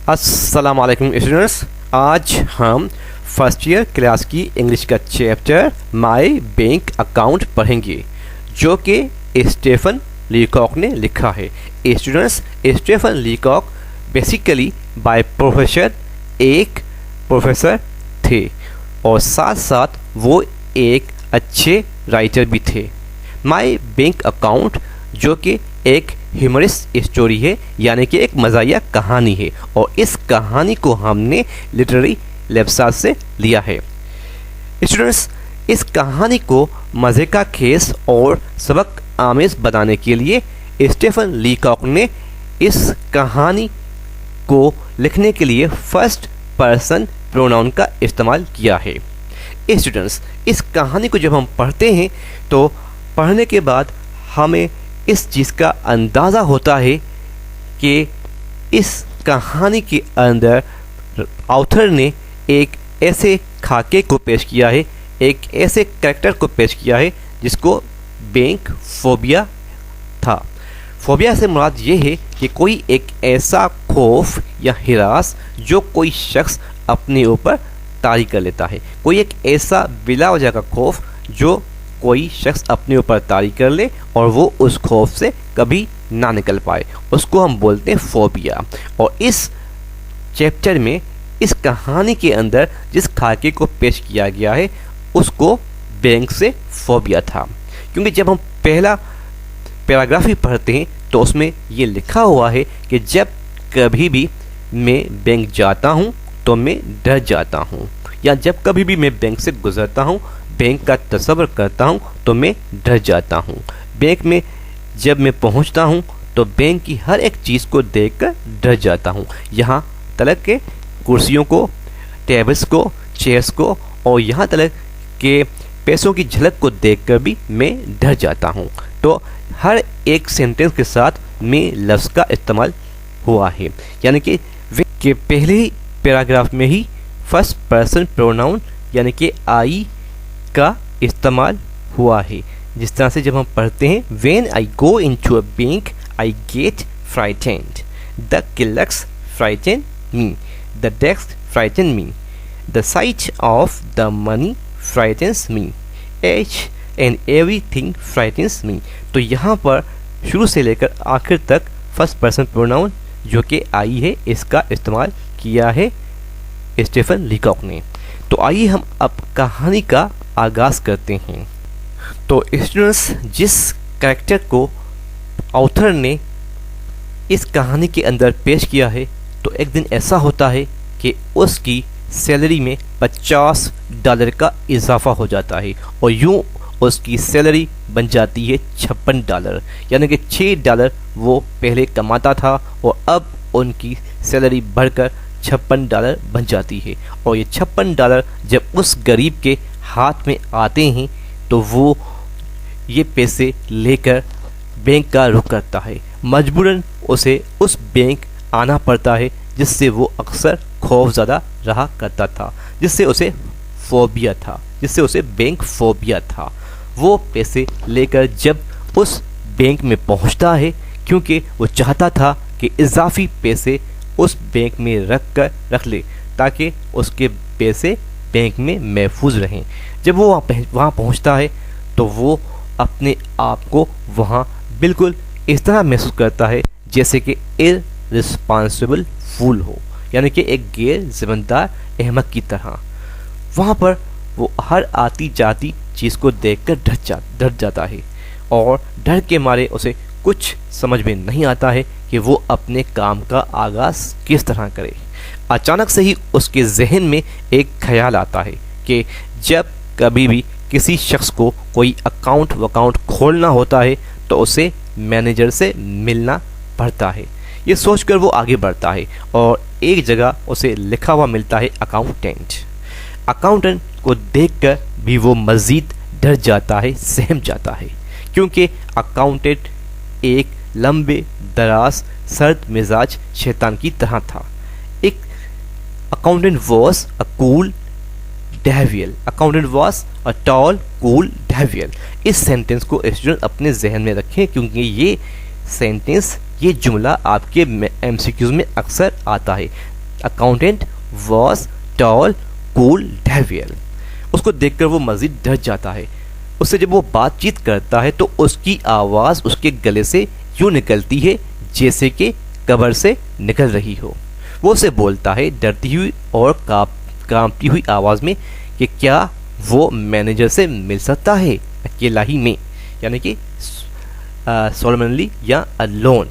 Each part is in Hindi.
अस्सलाम वालेकुम स्टूडेंट्स। आज हम फर्स्ट ईयर क्लास की इंग्लिश का चैप्टर माय बैंक अकाउंट पढ़ेंगे, जो कि स्टीफन लीकॉक ने लिखा है। Students, Stephen Leacock basically by profession एक प्रोफेसर थे और साथ साथ वो एक अच्छे राइटर भी थे। माय बैंक अकाउंट जो कि एक ह्यूमरस स्टोरी है, यानी कि एक मज़ाहिया कहानी है, और इस कहानी को हमने लिटरेरी वेबसाइट से लिया है। स्टूडेंट्स, इस कहानी को मज़े का खेस और सबक आमेज बनाने के लिए स्टीफन लीकॉक ने इस कहानी को लिखने के लिए फर्स्ट पर्सन प्रोनाउन का इस्तेमाल किया है। स्टूडेंट्स, इस कहानी को जब हम पढ़ते हैं तो पढ़ने के बाद हमें इस चीज़ का अंदाज़ा होता है कि इस कहानी के अंदर ऑथर ने एक ऐसे खाके को पेश किया है, एक ऐसे कैरेक्टर को पेश किया है जिसको बैंक फोबिया था। फोबिया से मुराद ये है कि कोई एक ऐसा खौफ या हिरास जो कोई शख्स अपने ऊपर तारी कर लेता है, कोई एक ऐसा बिला वजह का खौफ जो कोई शख्स अपने ऊपर तारी कर ले और वो उस खौफ से कभी ना निकल पाए, उसको हम बोलते हैं फोबिया। और इस चैप्टर में इस कहानी के अंदर जिस खाके को पेश किया गया है उसको बैंक से फोबिया था, क्योंकि जब हम पहला पैराग्राफ ही पढ़ते हैं तो उसमें ये लिखा हुआ है कि जब कभी भी मैं बैंक जाता हूँ तो मैं डर जाता हूँ, या जब कभी भी मैं बैंक से गुजरता हूँ, बैंक का तस्वर करता हूँ तो मैं डर जाता हूँ। बैंक में जब मैं पहुँचता हूँ तो बैंक की हर एक चीज़ को देखकर डर जाता हूँ, यहाँ तलक के कुर्सियों को, टेबल्स को, चेयर्स को, और यहाँ तलक के पैसों की झलक को देखकर भी मैं डर जाता हूँ। तो हर एक सेंटेंस के साथ मैं लफ्ज़ का इस्तेमाल हुआ है, यानी कि पहले ही पैराग्राफ में ही फर्स्ट पर्सन प्रोनाउन यानी कि आई का इस्तेमाल हुआ है। जिस तरह से जब हम पढ़ते हैं, When I go into a bank, I get frightened. The clerks frighten me. The desk frighten me. The sight of the money frightens me. Each and everything frightens me. तो यहाँ पर शुरू से लेकर आखिर तक फर्स्ट पर्सन प्रोनाउन जो कि आई है, इसका इस्तेमाल किया है स्टीफन लीकॉक ने। तो आइए हम अब कहानी का आगाज़ करते हैं। तो स्टूडेंट्स, जिस कैरेक्टर को ऑथर ने इस कहानी के अंदर पेश किया है, तो एक दिन ऐसा होता है कि उसकी सैलरी में $50 का इजाफा हो जाता है और यूं उसकी सैलरी बन जाती है $56, यानी कि $6 वो पहले कमाता था और अब उनकी सैलरी बढ़कर $56 बन जाती है। और ये $56 जब उस गरीब के हाथ में आते हैं तो वो ये पैसे लेकर बैंक का रुख करता है। मजबूरन उसे उस बैंक आना पड़ता है जिससे वो अक्सर खौफज़दा रहा करता था, जिससे उसे फोबिया था, जिससे उसे बैंक फोबिया था। वो पैसे लेकर जब उस बैंक में पहुंचता है, क्योंकि वो चाहता था कि इजाफी पैसे उस बैंक में रख ले ताकि उसके पैसे बैंक में महफूज रहें। जब वो वहाँ पहुँचता है तो वो अपने आप को वहाँ बिल्कुल इस तरह महसूस करता है जैसे कि इररिस्पॉन्सिबल फूल हो, यानी कि एक गैर जिम्मेदार अहमक की तरह। वहाँ पर वो हर आती जाती चीज़ को देखकर डर जाता है और डर के मारे उसे कुछ समझ में नहीं आता है कि वो अपने काम का आगाज़ किस तरह करे। अचानक से ही उसके जहन में एक ख्याल आता है कि जब कभी भी किसी शख्स को कोई अकाउंट खोलना होता है तो उसे मैनेजर से मिलना पड़ता है। ये सोचकर वो आगे बढ़ता है और एक जगह उसे लिखा हुआ मिलता है अकाउंटेंट। अकाउंटेंट को देखकर भी वो मज़ीद डर जाता है, सहम जाता है, क्योंकि अकाउंटेंट एक लंबे दराज सर्द मिजाज शैतान की तरह था। एक accountant was a cool devil, accountant was a tall cool devil. इस सेंटेंस को स्टूडेंट अपने जहन में रखें, क्योंकि ये सेंटेंस, ये जुमला आपके MCQs में अक्सर आता है। Accountant was tall cool devil. उसको देखकर वो मज़ीद डर जाता है। उससे जब वो बातचीत करता है तो उसकी आवाज़ उसके गले से यूँ निकलती है जैसे कि कब्र से निकल रही हो। वो उसे बोलता है डरती हुई और कांपती हुई आवाज़ में कि क्या वो मैनेजर से मिल सकता है अकेला ही में, यानी कि सोलमनली या अलोन।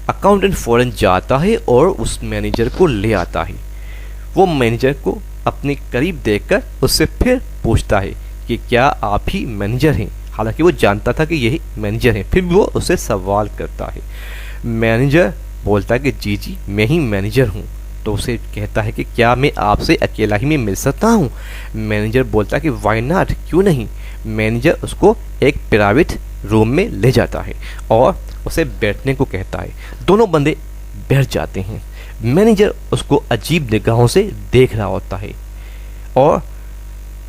अकाउंटेंट फ़ौरन जाता है और उस मैनेजर को ले आता है। वो मैनेजर को अपने करीब देखकर उससे फिर पूछता है कि क्या आप ही मैनेजर हैं। हालांकि वो जानता था कि यही मैनेजर हैं, फिर भी वो उससे सवाल करता है। मैनेजर बोलता है कि जी जी मैं ही मैनेजर हूँ। तो उसे कहता है कि क्या मैं आपसे अकेला ही में मिल सकता हूँ। मैनेजर बोलता है कि वाई नॉट, क्यों नहीं। मैनेजर उसको एक प्राइवेट रूम में ले जाता है और उसे बैठने को कहता है। दोनों बंदे बैठ जाते हैं। मैनेजर उसको अजीब निगाहों से देख रहा होता है और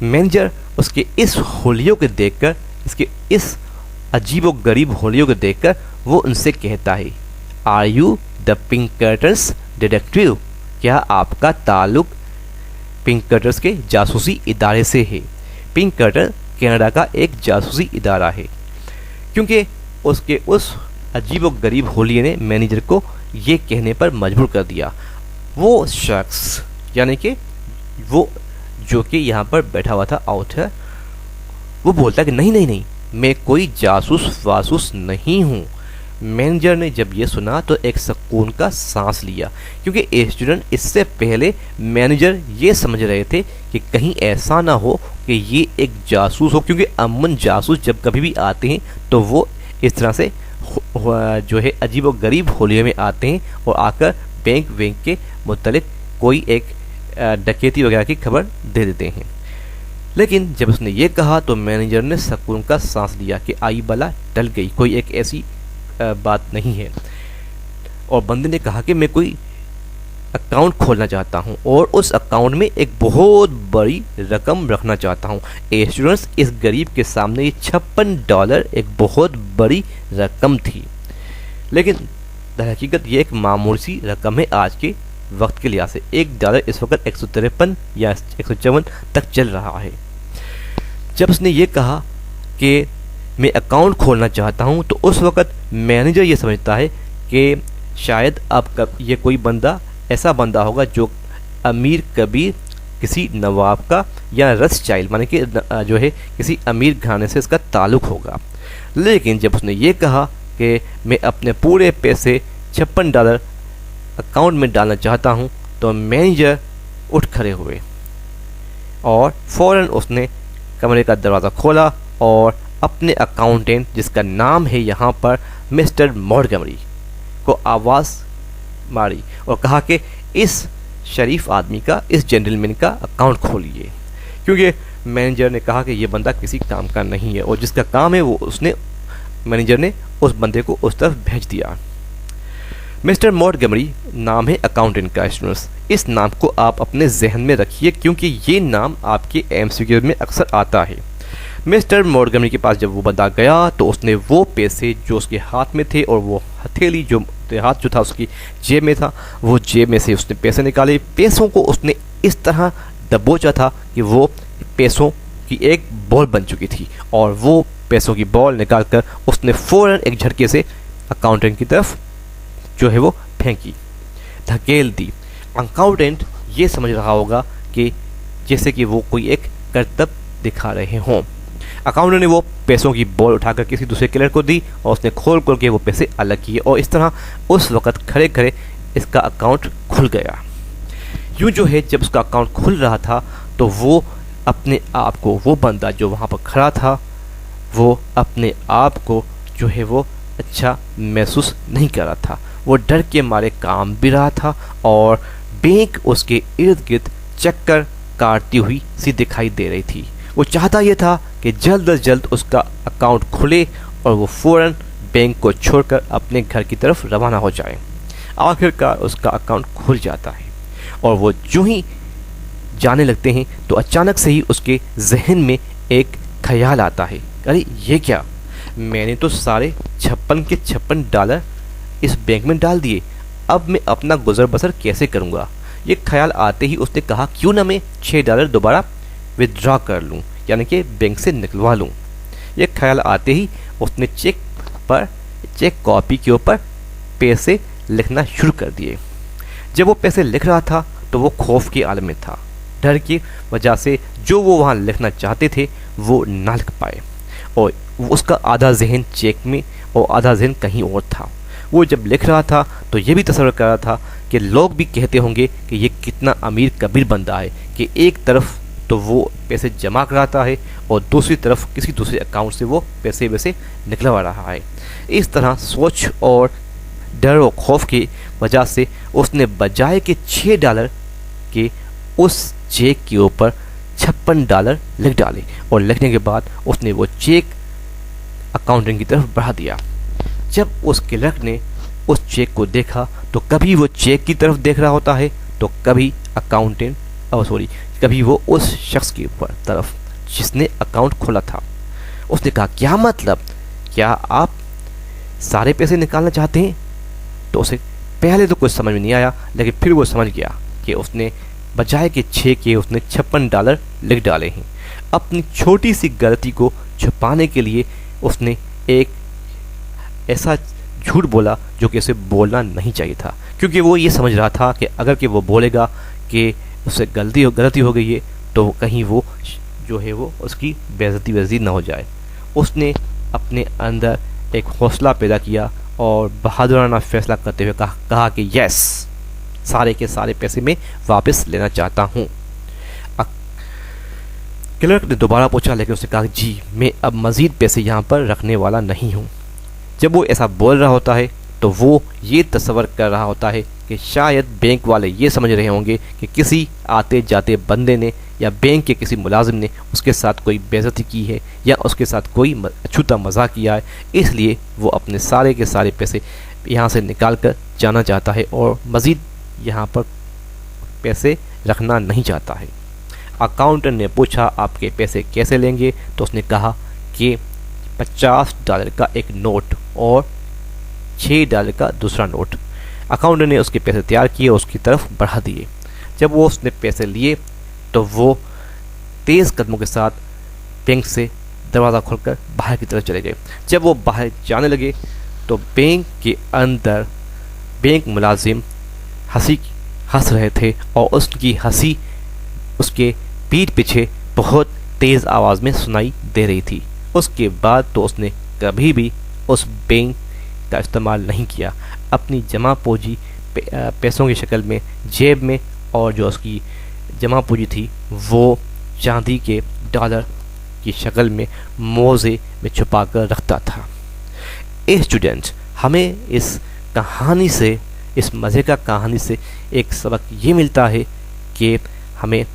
मैनेजर उसके इस होलियों को देखकर, इसके इस अजीब व गरीब होलियों को देखकर वो उनसे कहता है, आर यू द पिंकर्टन्स डिटेक्टिव? क्या आपका ताल्लुक पिंकर्टन्स के जासूसी इदारे से है? पिंकर्टन कनाडा का एक जासूसी इदारा है। क्योंकि उसके उस अजीब व गरीब होलिये ने मैनेजर को ये कहने पर मजबूर कर दिया। वो शख्स यानी कि वो जो कि यहाँ पर बैठा हुआ था आउटर, वो बोलता कि नहीं नहीं नहीं, मैं कोई जासूस वासूस नहीं हूँ। मैनेजर ने जब ये सुना तो एक सुकून का सांस लिया, क्योंकि स्टूडेंट इससे पहले मैनेजर ये समझ रहे थे कि कहीं ऐसा ना हो कि ये एक जासूस हो, क्योंकि अमन जासूस जब कभी भी आते हैं तो वो इस तरह से जो है अजीब व गरीब होलिये में आते हैं और आकर बैंक के मुतल्लिक कोई एक डकैती वगैरह की खबर दे देते हैं। लेकिन जब उसने ये कहा तो मैनेजर ने सुकून का सांस लिया कि आई बला टल गई, कोई एक ऐसी बात नहीं है। और बंदे ने कहा कि मैं कोई अकाउंट खोलना चाहता हूँ और उस अकाउंट में एक बहुत बड़ी रकम रखना चाहता हूँ। स्टूडेंट्स, इस गरीब के सामने ये $56 एक बहुत बड़ी रकम थी, लेकिन दरहकीकत ये एक मामूली सी रकम है आज के वक्त के लिहाज से। $1 इस वक्त 153 या 154 तक चल रहा है। जब उसने ये कहा कि मैं अकाउंट खोलना चाहता हूँ तो उस वक्त मैनेजर ये समझता है कि शायद अब ये कोई बंदा ऐसा बंदा होगा जो अमीर कबीर किसी नवाब का या रथस्चाइल्ड माने कि जो है किसी अमीर घराने से इसका ताल्लुक़ होगा। लेकिन जब उसने ये कहा कि मैं अपने पूरे पैसे $56 अकाउंट में डालना चाहता हूँ तो मैनेजर उठ खड़े हुए और फ़ौरन उसने कमरे का दरवाज़ा खोला और अपने अकाउंटेंट, जिसका नाम है यहाँ पर मिस्टर मॉन्टगोमरी, को आवाज़ मारी और कहा कि इस शरीफ आदमी का, इस जेंटलमैन का अकाउंट खोलिए। क्योंकि मैनेजर ने कहा कि ये बंदा किसी काम का नहीं है और जिसका काम है वो मैनेजर ने उस बंदे को उस तरफ भेज दिया। मिस्टर मॉन्टगोमरी नाम है अकाउंटेंट का। स्टूडेंट्स, इस नाम को आप अपने जहन में रखिए क्योंकि ये नाम आपके एमसीक्यू में अक्सर आता है। मिस्टर मॉन्टगोमरी के पास जब वो बंदा गया तो उसने वो पैसे जो उसके हाथ में थे और वो हथेली जो हाथ जो था उसकी जेब में था, वो जेब में से उसने पैसे निकाले। पैसों को उसने इस तरह दबोचा था कि वो पैसों की एक बॉल बन चुकी थी और वो पैसों की बॉल निकाल कर उसने फ़ौरन एक झटके से अकाउंटेंट की तरफ जो है वो फेंकी, धकेल दी। अकाउंटेंट ये समझ रहा होगा कि जैसे कि वो कोई एक करतब दिखा रहे हों। अकाउंटेंट ने वो पैसों की बॉल उठाकर किसी दूसरे क्लर्क को दी और उसने खोल के वो पैसे अलग किए और इस तरह उस वक़्त खड़े खड़े इसका अकाउंट खुल गया। यूँ जो है जब उसका अकाउंट खुल रहा था तो वो अपने आप को, वो बंदा जो वहाँ पर खड़ा था, वो अपने आप को जो है वो अच्छा महसूस नहीं कर रहा था। वो डर के मारे काम भी रहा था और बैंक उसके इर्द गिर्द चक्कर काटती हुई सी दिखाई दे रही थी। वो चाहता ये था कि जल्द अज जल्द उसका अकाउंट खुले और वो फ़ौरन बैंक को छोड़कर अपने घर की तरफ रवाना हो जाए। आखिरकार उसका अकाउंट खुल जाता है और वो जो ही जाने लगते हैं तो अचानक से ही उसके जहन में एक ख्याल आता है, अरे ये क्या, मैंने तो सारे 56 के $56 इस बैंक में डाल दिए, अब मैं अपना गुजर बसर कैसे करूँगा। ये ख्याल आते ही उसने कहा क्यों ना मैं $6 दोबारा विदड्रॉ कर लूँ, यानी कि बैंक से निकलवा लूँ। ये ख्याल आते ही उसने चेक कॉपी के ऊपर पैसे लिखना शुरू कर दिए। जब वो पैसे लिख रहा था तो वो खौफ के आलम में था। डर की वजह से जो वो वहाँ लिखना चाहते थे वो ना लिख पाए, और उसका आधा जहन चेक में और आधा जहन कहीं और था। वो जब लिख रहा था तो ये भी तस्वर कर रहा था कि लोग भी कहते होंगे कि ये कितना अमीर कबीर बंदा है कि एक तरफ तो वो पैसे जमा कराता है और दूसरी तरफ किसी दूसरे अकाउंट से वो पैसे वैसे निकलवा रहा है। इस तरह सोच और डर और खौफ की वजह से उसने बजाय के $6 के उस चेक के ऊपर $56 लिख डाले, और लिखने के बाद उसने वो चेक अकाउंटेंट की तरफ बढ़ा दिया। जब उस क्लर्क ने उस चेक को देखा तो कभी वो चेक की तरफ देख रहा होता है तो कभी कभी वो उस शख्स के ऊपर तरफ जिसने अकाउंट खोला था। उसने कहा क्या मतलब, क्या आप सारे पैसे निकालना चाहते हैं? तो उसे पहले तो कुछ समझ में नहीं आया, लेकिन फिर वो समझ गया कि उसने बजाय के 6 के उसने $56 लिख डाले हैं। अपनी छोटी सी गलती को छुपाने के लिए उसने एक ऐसा झूठ बोला जो कि उसे बोलना नहीं चाहिए था, क्योंकि वो ये समझ रहा था कि अगर कि वो बोलेगा कि उससे गलती हो गई है तो कहीं वो जो है वो उसकी बेइज्जती ना हो जाए। उसने अपने अंदर एक हौसला पैदा किया और बहादुराना फैसला करते हुए कहा कि यस, सारे के सारे पैसे मैं वापस लेना चाहता हूँ। क्लर्क ने दोबारा पूछा, लेकिन उसने कहा जी मैं अब मज़ीद पैसे यहाँ पर रखने वाला नहीं हूँ। जब वो ऐसा बोल रहा होता है तो वो ये तस्वर कर रहा होता है कि शायद बैंक वाले ये समझ रहे होंगे कि किसी आते जाते बंदे ने या बैंक के किसी मुलाजिम ने उसके साथ कोई बेइज्जती की है या उसके साथ कोई अछूता मजाक किया है, इसलिए वो अपने सारे के सारे पैसे यहाँ से निकाल कर जाना चाहता है और मज़ीद यहाँ पर पैसे रखना नहीं चाहता है। अकाउंटेंट ने पूछा आपके पैसे कैसे लेंगे, तो उसने कहा कि $50 का एक नोट और $6 का दूसरा नोट। अकाउंटेंट ने उसके पैसे तैयार किए और उसकी तरफ बढ़ा दिए। जब वो उसने पैसे लिए तो वो तेज़ कदमों के साथ बैंक से दरवाज़ा खोलकर बाहर की तरफ चले गए। जब वो बाहर जाने लगे तो बैंक के अंदर बैंक मुलाजिम हंस रहे थे और उसकी हंसी उसके पीठ पीछे बहुत तेज़ आवाज़ में सुनाई दे रही थी। उसके बाद तो उसने कभी भी उस बैंक का इस्तेमाल नहीं किया। अपनी जमा पूंजी पैसों की शक्ल में जेब में, और जो उसकी जमा पूंजी थी वो चांदी के डॉलर की शक्ल में मोज़े में छुपा कर रखता था। स्टूडेंट, हमें इस कहानी से, इस मज़े का कहानी से एक सबक ये मिलता है कि हमें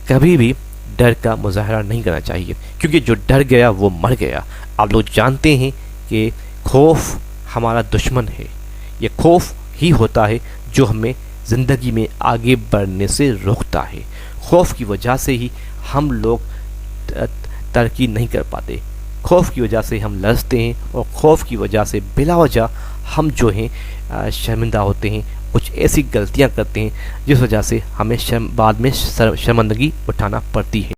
कभी भी डर का मुजाहरा नहीं करना चाहिए, क्योंकि जो डर गया वो मर गया। आप लोग जानते हैं कि खौफ हमारा दुश्मन है। ये खौफ ही होता है जो हमें ज़िंदगी में आगे बढ़ने से रोकता है। खौफ की वजह से ही हम लोग तरक्की नहीं कर पाते। खौफ की वजह से हम लड़ते हैं और खौफ की वजह से बिला वजह हम जो हैं शर्मिंदा होते हैं, कुछ ऐसी गलतियां करते हैं जिस वजह से हमें बाद में शर्मिंदगी उठाना पड़ती है।